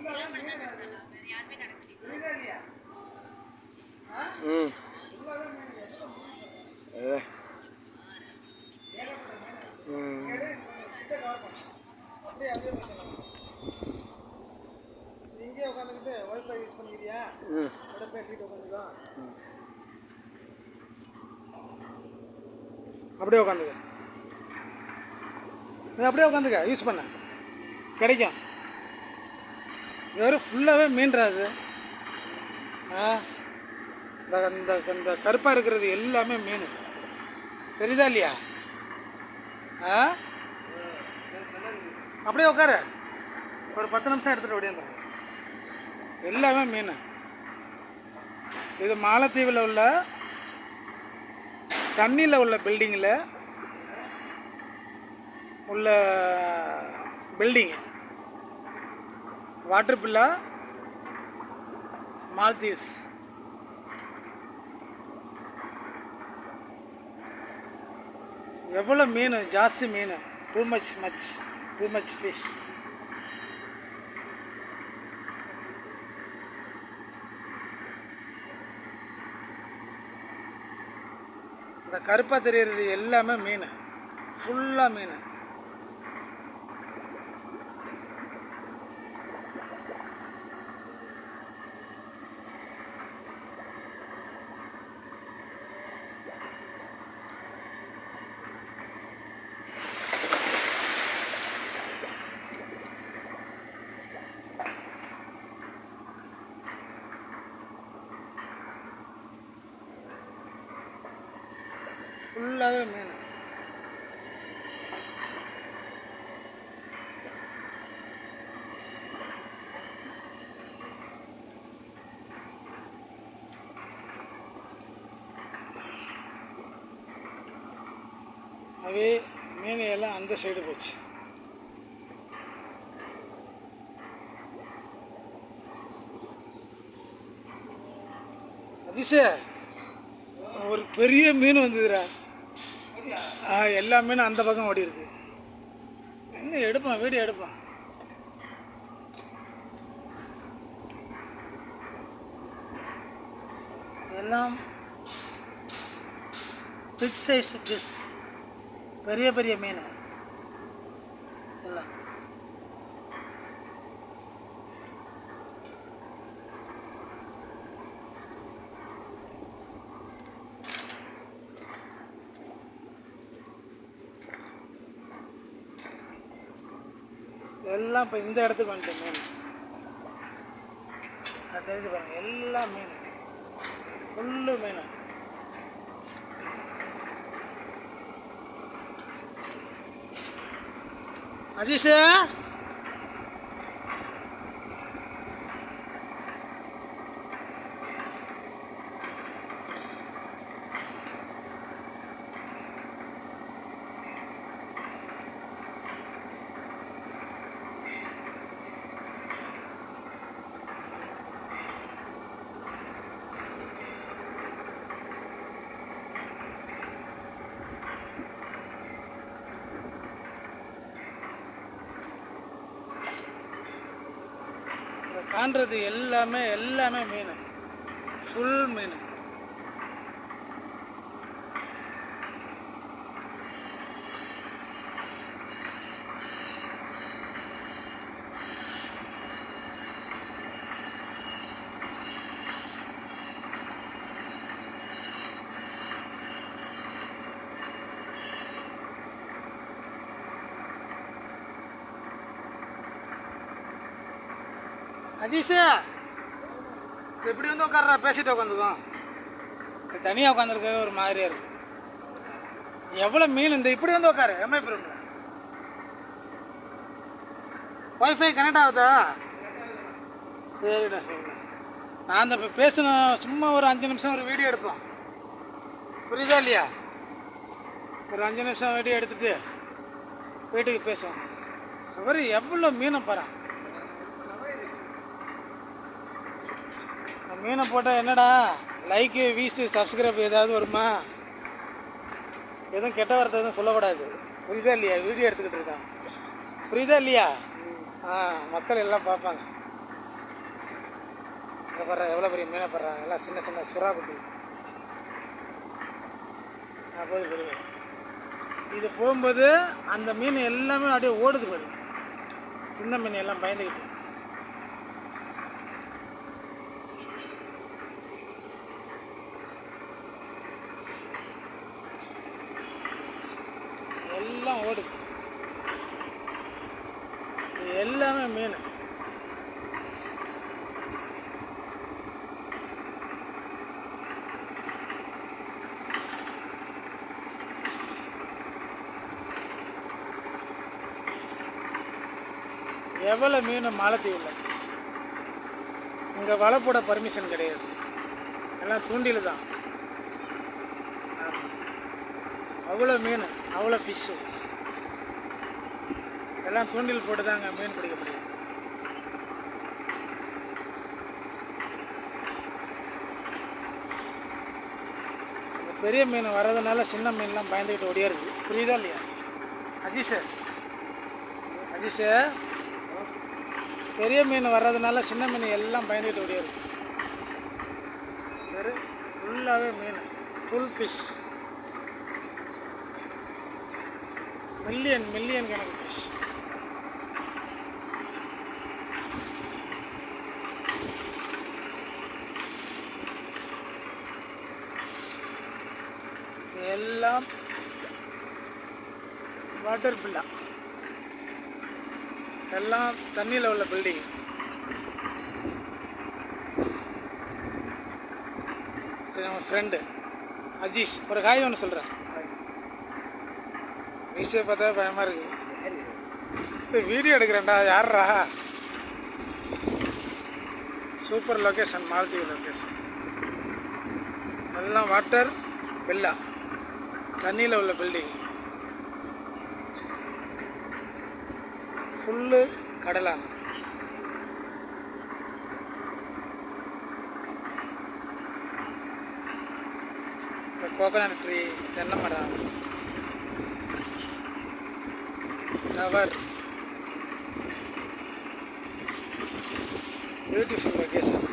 ம் இங்கே உட்காந்துக்கிட்டு ஒய்ஃபை யூஸ் பண்ணிக்கிறியா? பேசிக்கிட்டு உட்காந்துக்கோ. அப்படியே உட்காந்துக்க, அப்படியே உட்காந்துக்க, யூஸ் பண்ண கிடைக்கும். வெறும் ஃபுல்லாகவே மீன்றாது. இந்த கருப்பாக இருக்கிறது எல்லாமே மீன், தெரியுதா இல்லையா? அப்படியே உட்காரு, ஒரு 10 நிமிஷம் எடுத்துகிட்டு அப்படியே வந்துடும். எல்லாமே மீன். இது மாலத்தீவில் உள்ள தண்ணியில் உள்ள பில்டிங்கில் உள்ள பில்டிங்கு. வாட்டர் பில்லா மால்தீவ்ஸ். எவ்வளோ மீன், ஜாஸ்தி மீன், டூ மச் ஃபிஷ். இந்த கருப்பாக தெரிகிறது எல்லாமே மீன், ஃபுல்லாக மீன். ஃபுல்லாகவே மீன். அவே மீன் எல்லாம் அந்த சைடு போச்சு. அதிசய ஒரு பெரிய மீன் வந்ததுடா. எல்லா மீனும் அந்த பக்கம் ஓடி இருக்கு. என்ன எடுப்பான், வீடியோ எடுப்பான். எல்லாம் பிக் சைஸ் ஃபிஷ், பெரிய பெரிய மீன் எல்லாம். எல்லாம் இப்போ இந்த இடத்துக்கு வந்துட்டு மீன் அது தெரிஞ்சு பாருங்கள். எல்லாம் மீன், ஃபுல்லு மீன். அதிஷ காண்றது எல்லாமே மீன், ஃபுல் மீன். அஜீஷா எப்படி வந்து உட்கார்றா, பேசிட்டு உட்காந்துக்கும். தனியாக உட்காந்துருக்க ஒரு மாதிரியா இருக்கு. எவ்வளோ மீன். இந்த இப்படி வந்து உட்காரு. எம்ஐ ப்ரூம்ல ஒய்ஃபை கனெக்ட் ஆகுதா? சரிண்ணா சரிண்ணா. நான் அந்த இப்போ பேசணும், சும்மா ஒரு 5 நிமிஷம் ஒரு வீடியோ எடுப்போம், புரியுதா இல்லையா? ஒரு 5 நிமிஷம் வீடியோ எடுத்துகிட்டு வீட்டுக்கு பேசுவோம். அவர் எவ்வளோ மீனை பாரு. மீனை போட்டால் என்னடா லைக்கு வீஸு சப்ஸ்கிரைப் ஏதாவது வருமா? எதுவும் கெட்ட வார்த்தை எதுவும் சொல்லக்கூடாது, புரியுதா இல்லையா? வீடியோ எடுத்துக்கிட்டு இருக்கான், புரியுதா இல்லையா? மக்கள் எல்லாம் பார்ப்பாங்க. இங்கே படுற எவ்வளோ பெரிய மீனை படுறா, எல்லாம் சின்ன சின்ன சுறா குட்டி. போகுது பெரிய இது போகும்போது அந்த மீன் எல்லாமே அப்படியே ஓடுது பாரு, சின்ன மீன் எல்லாம் பயந்துக்கிட்டு. எல்லாம் ஓடுது, எல்லாமே மீன். எவ்வளோ மீன் மாலத்தீவில். இங்கே வலை போட பர்மிஷன் கிடையாது, எல்லாம் தூண்டில் தான். ஆமாம், அவ்வளோ மீன், அவ்வளோ ஃபிஷ்ஷு, எல்லாம் தூண்டில் போட்டு தாங்க மீன் பிடிக்க முடியும். இந்த பெரிய மீன் வர்றதுனால சின்ன மீன்லாம் பயந்துக்கிட்டு ஓடியாருது, புரியுதா இல்லையா அஜீஷ்? அஜீஷ், பெரிய மீன் வர்றதுனால சின்ன மீன் எல்லாம் பயந்துக்கிட்டு ஓடியாருது. சரி, ஃபுல்லாகவே மீன், ஃபுல் ஃபிஷ், மில்லியன் மில்லியன் கணக்கு ஃபிஷ். எல்லாம் வாட்டர் பில்லா, எல்லாம் தண்ணியில் உள்ள பில்டிங். நம்ம ஃப்ரெண்டு அஜீஷ் ஒரு காய் ஒன்று சொல்கிறேன். மீசையை பார்த்தா பயமாக இருக்குது. இப்போ வீடியோ எடுக்கிறேன்டா, யார்ரா? சூப்பர் லொக்கேஷன், மாலத்தீவு லொக்கேஷன். எல்லாம் வாட்டர் வில்லா, தண்ணியில் உள்ள பில்டிங், ஃபுல்லு கடலான. கோகனட் ட்ரீ, தென்னை மரம், tower, beautiful location.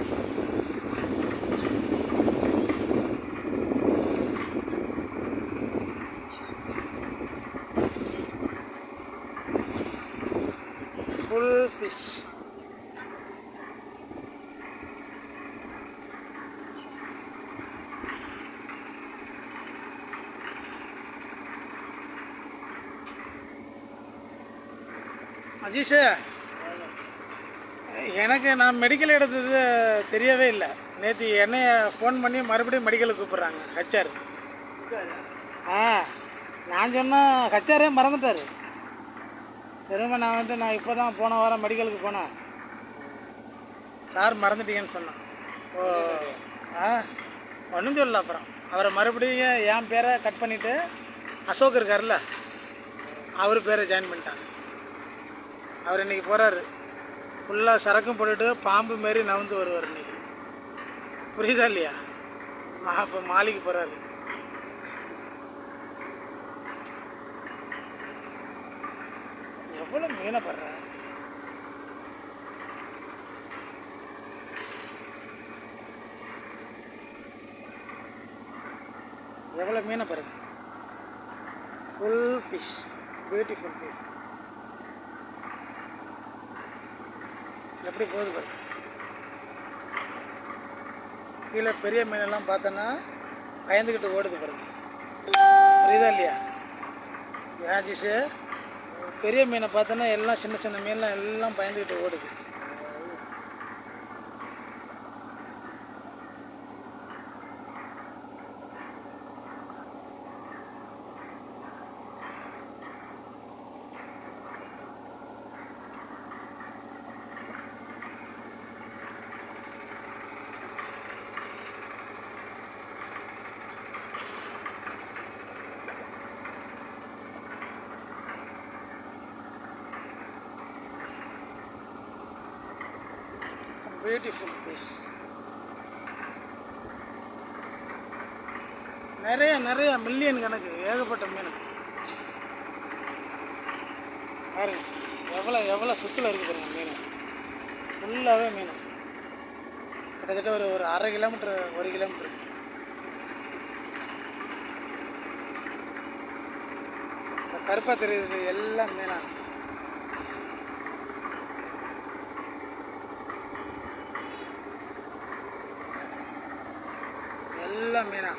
Full fish. Ajeesh, எனக்கு நான் மெடிக்கல் எடுத்தது தெரியவே இல்லை. நேற்று என்னைய ஃபோன் பண்ணி மறுபடியும் மெடிக்கலுக்கு கூப்பிட்றாங்க, ஹச்ஆர். நான் சொன்னால் ஹச்ஆரே மறந்துட்டார். திரும்ப நான் இப்போ தான் போன வாரம் மெடிக்கலுக்கு போனேன். சார் மறந்துட்டீங்கன்னு சொன்னேன். ஓ, ஒன்றும் சொல்லல. அப்புறம் அவரை மறுபடியும் என் பேரை கட் பண்ணிவிட்டு அசோக் இருக்கார்ல, அவர் பேரை ஜாயின் பண்ணிட்டாங்க. அவர் இன்றைக்கி போகிறாரு, ஃபுல்லாக சரக்கும் போட்டுட்டு பாம்பு மாரி நவுந்து வருவார் இன்றைக்கி, புரியுதா இல்லையா? இப்போ மாலிக்கு போகிறாரு. எவ்வளோ மீனை படுற, எவ்வளோ மீனை பாருங்க, ஃபுல் ஃபிஷ், பியூட்டிஃபுல் ஃபிஷ். எப்படி போகுது பாருங்க. கீழே பெரிய மீனெல்லாம் பார்த்தோன்னா பயந்துக்கிட்டு ஓடுது பாருங்க, புரியுதா இல்லையா? யாஜிஸு பெரிய மீனை பார்த்தோன்னா எல்லாம் சின்ன சின்ன மீன்லாம் எல்லாம் பயந்துக்கிட்டு ஓடுது. Beautiful piece. நிறைய மில்லியன் கணக்கு, ஏகப்பட்ட மீன் பாருங்க. எவ்வளோ சுற்றில் இருக்குது பாருங்க மீன், ஃபுல்லாகவே மீன். கிட்டத்தட்ட ஒரு ஒரு 1/2 கிலோமீட்டர் 1 கிலோமீட்டர். இந்த கருப்பாக தெரியுது எல்லாம் மீனா. எல்லாம் மீனா.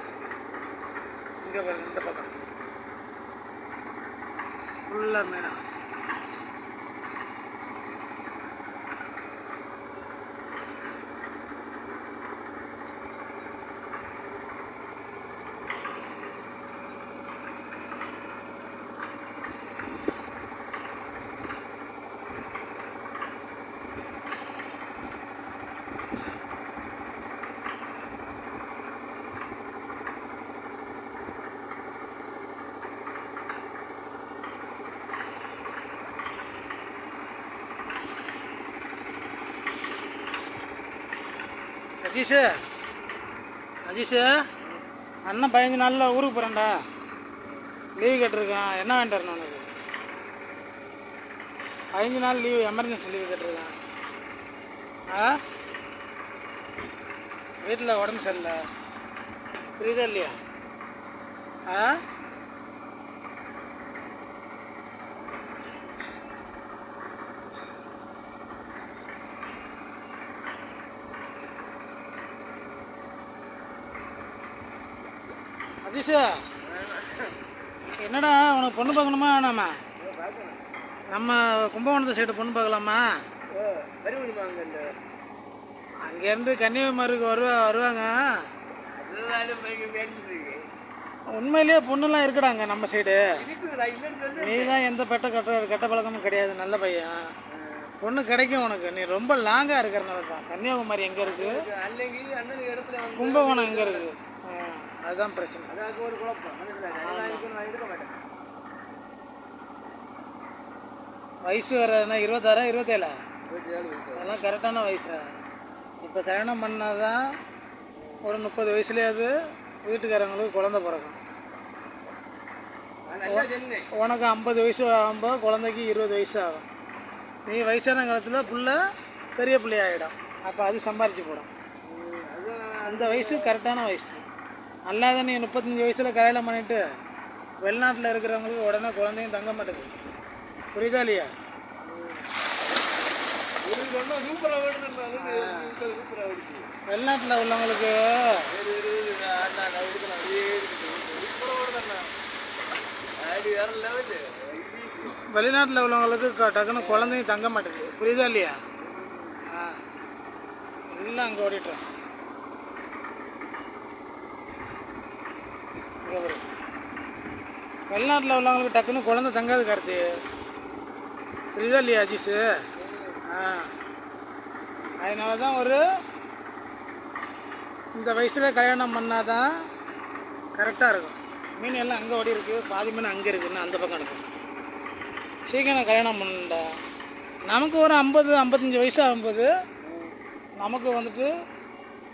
இங்கே பாருங்க, இந்த பக்கம் ஃபுல்லாக மீனா. அஜீஷு அண்ணன் 15 நாளில் ஊருக்கு போகிறேன்டா. லீவு கேட்டிருக்கான். என்ன வாங்கிட்டு வரணும் உனக்கு? 15 நாள் லீவு, எமர்ஜென்சி லீவு கேட்டிருக்கான். வீட்டில் உடம்பு சரியில்லை, புரியுதா இல்லையா? அஜீஷா, என்னடா உனக்கு பொண்ணு பார்க்கணுமா வேணாமா? நம்ம கும்பகோணத்து சைடு பொண்ணு பார்க்கலாமா? அங்கேருந்து கன்னியாகுமரிக்கு வருவாங்க. உண்மையிலேயே பொண்ணுலாம் இருக்குடாங்க நம்ம சைடு. நீ தான் எந்த கெட்ட பழக்கமும் கிடையாது, நல்ல பையன். பொண்ணு கிடைக்கும் உனக்கு. நீ ரொம்ப லாங்காக இருக்கிறனால தான். கன்னியாகுமரி எங்கே இருக்குது, கும்பகோணம் எங்கே இருக்குது, அதுதான் பிரச்சனை. வயசு வர்றதுன்னா 26 27? அதெல்லாம் கரெக்டான வயசு. இப்போ கல்யாணம் பண்ணாதான் ஒரு 30 வயசுலேயாவது வீட்டுக்காரங்களுக்கு குழந்த பிறக்கும். உனக்கு 50 வயசு ஆகும்போது குழந்தைக்கு 20 வயசு ஆகும். நீ வயசான காலத்தில் புள்ள பெரிய பிள்ளையாகிடும். அப்போ அது சம்பாரிச்சு போடும். அந்த வயசு கரெக்டான வயசு. அல்லாத நீ 35 வயசில் கல்யாணம் பண்ணிவிட்டு வெளிநாட்டில் இருக்கிறவங்களுக்கு உடனே குழந்தையும் தங்க மாட்டேது, புரியுதா இல்லையா? வெளிநாட்டில் உள்ளவங்களுக்கு டக்குன்னு குழந்தையும் தங்க மாட்டேது, புரியுதா இல்லையா? எல்லாம் அங்கே ஓடிட்டோம். வெளிநாட்டில் உள்ளவங்களுக்கு டக்குன்னு குழந்தை தங்காது கார்த்தி, புரியுதா இல்லையா அஜீஷு? அதனால தான் இந்த வயசில் கல்யாணம் பண்ணால் தான் கரெக்டாக இருக்கும். மீன் எல்லாம் அங்கே ஓடி இருக்குது, பாதி மீன் அங்கே இருக்குதுன்னு அந்த பக்கம் இருக்கும். சீக்கிரம் கல்யாணம் பண்ணா நமக்கு ஒரு 50-55 வயசு ஆகும்போது நமக்கு வந்துட்டு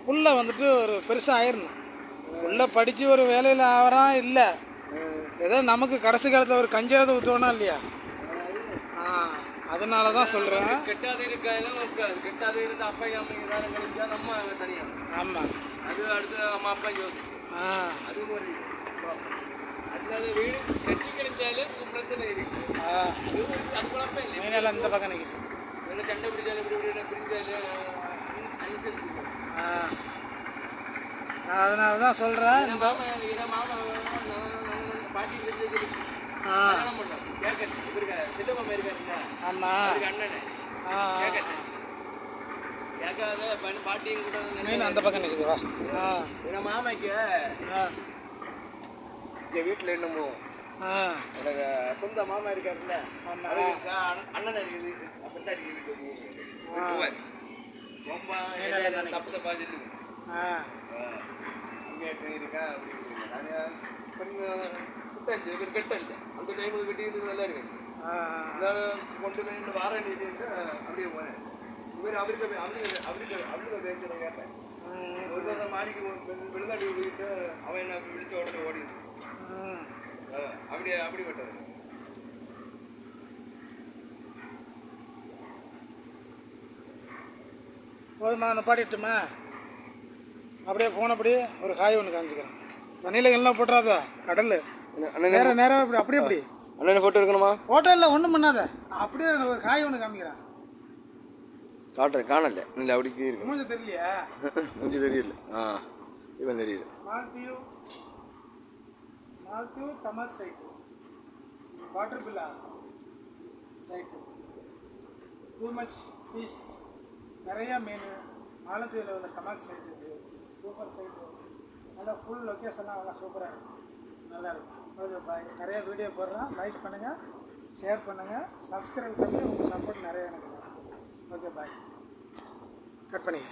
புள்ள வந்துட்டு ஒரு பெருசாக ஆயிடணும். புள்ள படித்து ஒரு வேலையில் ஆகிறான் இல்லை, ஏதோ நமக்கு கடைசி காலத்தில் ஒரு கஞ்சாவது ஊற்றுவோனா இல்லையா? அதனால தான் சொல்கிறேன். ஆமாம், மீனெல்லாம் இந்த பக்கம் நிற்கிது. அதனால தான் சொல்கிறேன். மீன் அந்த பக்கம் நிற்குதுவா? மாமாக்கு வீட்டில் என்னமோ எனக்கு சொந்த மாமா இருக்காருல்ல, அண்ணன் இருக்குது. அப்படித்தான் இருக்குது. தப்பு தப்பா சொல்லு அங்கே இருக்கா அப்படின்னு விட்டாச்சு. இவர் கட்ட இல்லை, அந்த டைமுக்கு கட்டிக்கிறது நல்லா இருக்கு. அதனால கொண்டு போய் வார வேண்டியது அப்படியே போனேன். இவர் அவருக்கு பேசுகிறேன் கேட்டேன். ஒரு மாடிக்கு வெளிநாட்டு போயிட்டு அவன் என்ன விழிச்ச உடனே ஓடிது. அப்படிப்பட்டது. போதுமா, பாடிட்டுமா? அப்படியே போனபடியே ஒரு காய் ஒன்று காமிச்சிக்கிறேன். தண்ணியில் எல்லாம் போட்டுறாத, கடல் அண்ணன் நேரம் இப்படி அப்படியே அப்படி அண்ணன் ஃபோட்டோ எடுக்கணுமா? ஃபோட்டோ இல்லை, ஒன்றும் பண்ணாத, அப்படியே ஒரு காய் ஒன்று காமிக்கிறேன். காட்டுறேன், காணல இல்லை அப்படி இருக்கு. மூஞ்ச தெரியலையா? கொஞ்சம் தெரியல. இவன் தெரியுது. மால்தீவ் தமாக் சைட்டு, வாட்டர் பில்லா சைட்டு, டூ மச் ஃபிஷ், நிறையா மீன். மாலத்தீவில் உள்ள தமாக் சைட்டு இது சூப்பர் சைட்டு. நல்லா ஃபுல் லொக்கேஷன்லாம் நல்லா சூப்பராக இருக்கும், நல்லாயிருக்கும். Okay bye. நிறையா வீடியோ போடுறேன், லைக் பண்ணுங்கள், ஷேர் பண்ணுங்கள், சப்ஸ்கிரைப் பண்ணி உங்கள் சப்போர்ட் நிறைய எனக்கு. Okay bye. கட் பண்ணிங்க.